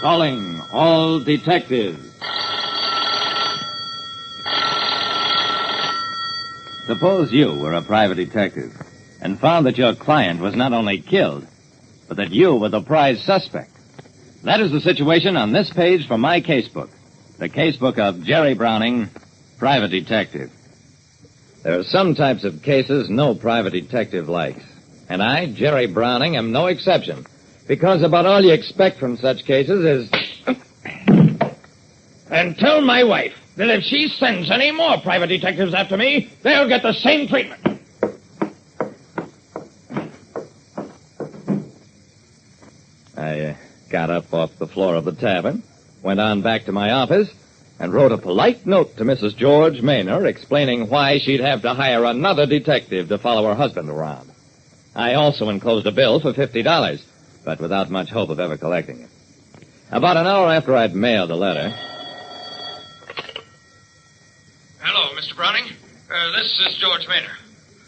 Calling all detectives. Suppose you were a private detective and found that your client was not only killed, but that you were the prize suspect. That is the situation on this page from my casebook. The casebook of Jerry Browning, private detective. There are some types of cases no private detective likes. And I, Jerry Browning, am no exception. Because about all you expect from such cases is... And tell my wife that if she sends any more private detectives after me, they'll get the same treatment. I got up off the floor of the tavern, went on back to my office, and wrote a polite note to Mrs. George Maynor explaining why she'd have to hire another detective to follow her husband around. I also enclosed a bill for $50, but without much hope of ever collecting it. About an hour after I'd mailed the letter... Hello, Mr. Browning. This is George Maynor.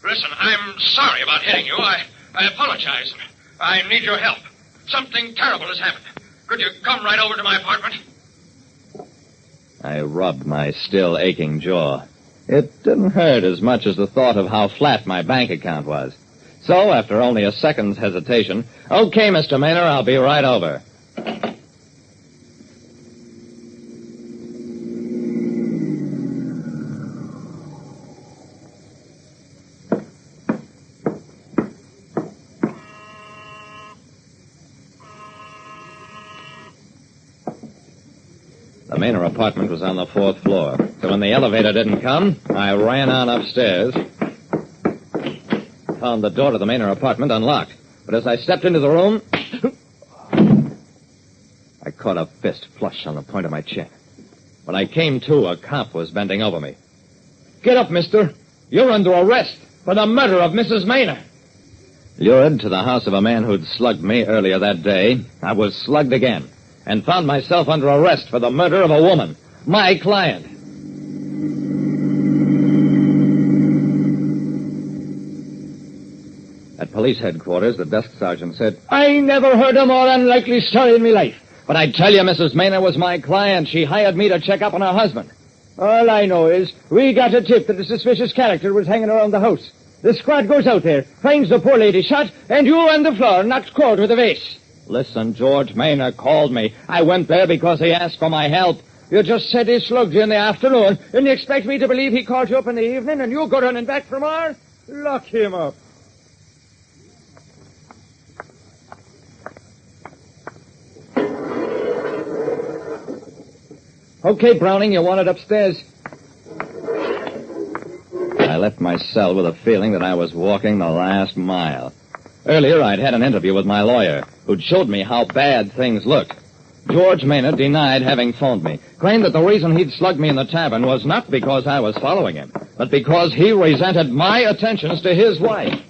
Listen, I'm sorry about hitting you. I apologize. I need your help. Something terrible has happened. Could you come right over to my apartment? I rubbed my still aching jaw. It didn't hurt as much as the thought of how flat my bank account was. So, after only a second's hesitation, okay, Mr. Maynor, I'll be right over. The Maynor apartment was on the 4th floor. So when the elevator didn't come, I ran on upstairs. Found the door to the Maynor apartment unlocked. But as I stepped into the room, I caught a fist flush on the point of my chin. When I came to, a cop was bending over me. Get up, mister. You're under arrest for the murder of Mrs. Maynor. Lured to the house of a man who'd slugged me earlier that day, I was slugged again and found myself under arrest for the murder of a woman, my client. At police headquarters, the desk sergeant said, I never heard a more unlikely story in my life. But I tell you, Mrs. Maynor was my client. She hired me to check up on her husband. All I know is we got a tip that a suspicious character was hanging around the house. The squad goes out there, finds the poor lady shot, and you on the floor knocked cold with a vase. Listen, George Maynor called me. I went there because he asked for my help. You just said he slugged you in the afternoon, and you expect me to believe he called you up in the evening, and you go running back for more? Lock him up. Okay, Browning, you want it upstairs? I left my cell with a feeling that I was walking the last mile. Earlier, I'd had an interview with my lawyer, who'd showed me how bad things looked. George Maynor denied having phoned me, claimed that the reason he'd slugged me in the tavern was not because I was following him, but because he resented my attentions to his wife.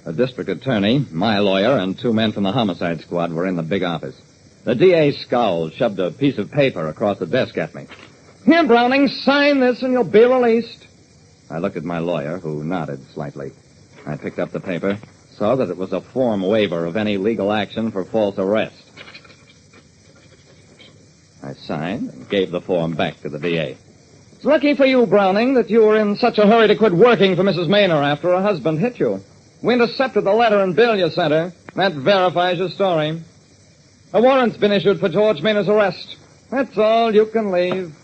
A district attorney, my lawyer, and 2 men from the homicide squad were in the big office. The DA scowled, shoved a piece of paper across the desk at me. Here, Browning, sign this and you'll be released. I looked at my lawyer, who nodded slightly. I picked up the paper, saw that it was a form waiver of any legal action for false arrest. I signed and gave the form back to the DA. It's lucky for you, Browning, that you were in such a hurry to quit working for Mrs. Maynor after her husband hit you. We intercepted the letter and bill you sent her. That verifies your story. A warrant's been issued for George Maynor's arrest. That's all. You can leave.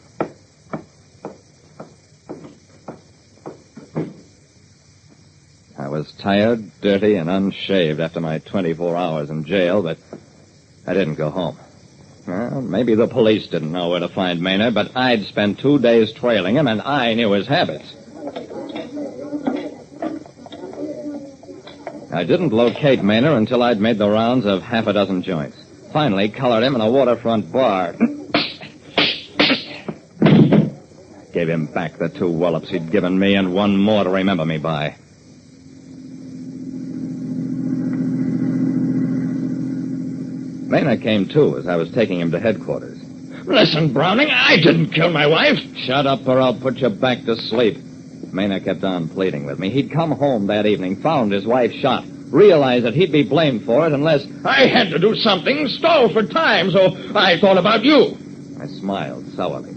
I was tired, dirty, and unshaved after my 24 hours in jail, but I didn't go home. Well, maybe the police didn't know where to find Maynor, but I'd spent 2 days trailing him, and I knew his habits. I didn't locate Maynor until I'd made the rounds of half a dozen joints. Finally collared him in a waterfront bar. Gave him back the 2 wallops he'd given me and 1 more to remember me by. Maynor came to as I was taking him to headquarters. Listen, Browning, I didn't kill my wife. Shut up or I'll put you back to sleep. Maynor kept on pleading with me. He'd come home that evening, found his wife shot, realize that he'd be blamed for it unless... I had to do something, stall for time, so I thought about you. I smiled sourly.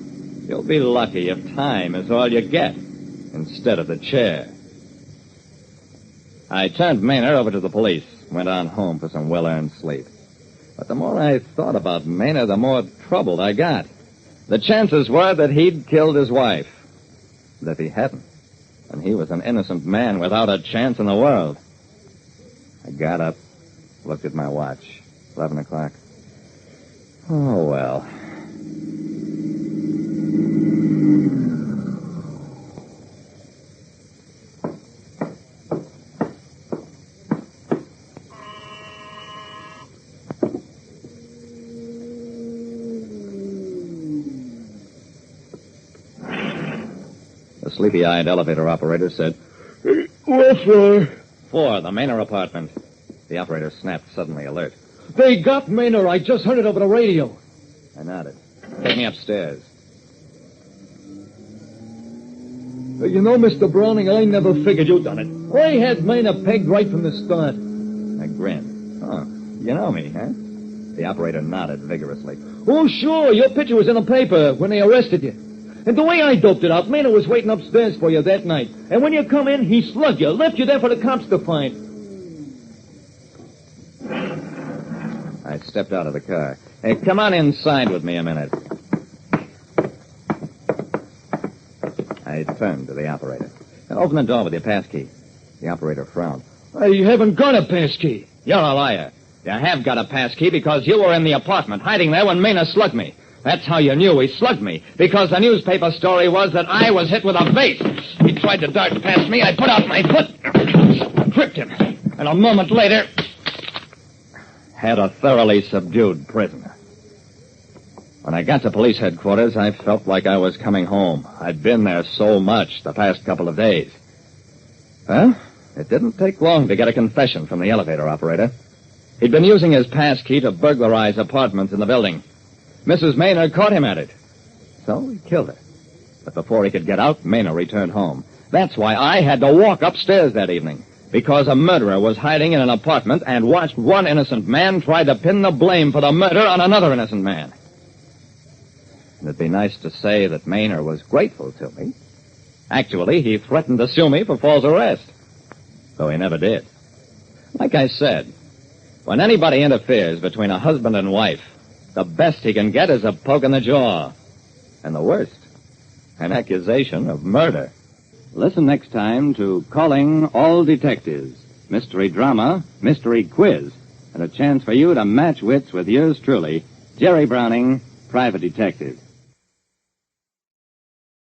You'll be lucky if time is all you get, instead of the chair. I turned Maynard over to the police, went on home for some well-earned sleep. But the more I thought about Maynard, the more troubled I got. The chances were that he'd killed his wife. But if he hadn't, then he was an innocent man without a chance in the world. I got up, looked at my watch. 11 o'clock. Oh, well. The sleepy-eyed elevator operator said, What floor? 4, the Manor apartment. The operator snapped, suddenly alert. They got Maynard. I just heard it over the radio. I nodded. Take me upstairs. You know, Mr. Browning, I never figured you'd done it. I had Maynard pegged right from the start. I grinned. Oh, you know me, huh? The operator nodded vigorously. Oh, sure. Your picture was in the paper when they arrested you. And the way I doped it out, Maynard was waiting upstairs for you that night. And when you come in, he slugged you, left you there for the cops to find. I stepped out of the car. Hey, come on inside with me a minute. I turned to the operator. Now, open the door with your passkey. The operator frowned. You haven't got a passkey. You're a liar. You have got a passkey because you were in the apartment hiding there when Maynard slugged me. That's how you knew he slugged me, because the newspaper story was that I was hit with a vase. He tried to dart past me. I put out my foot, tripped him, and a moment later had a thoroughly subdued prisoner. When I got to police headquarters, I felt like I was coming home. I'd been there so much the past couple of days. Well, it didn't take long to get a confession from the elevator operator. He'd been using his passkey to burglarize apartments in the building. Mrs. Maynard caught him at it. So he killed her. But before he could get out, Maynard returned home. That's why I had to walk upstairs that evening. Because a murderer was hiding in an apartment and watched one innocent man try to pin the blame for the murder on another innocent man. And it'd be nice to say that Maynard was grateful to me. Actually, he threatened to sue me for false arrest. Though he never did. Like I said, when anybody interferes between a husband and wife, the best he can get is a poke in the jaw. And the worst, an accusation of murder. Listen next time to Calling All Detectives, mystery drama, mystery quiz, and a chance for you to match wits with yours truly, Jerry Browning, private detective.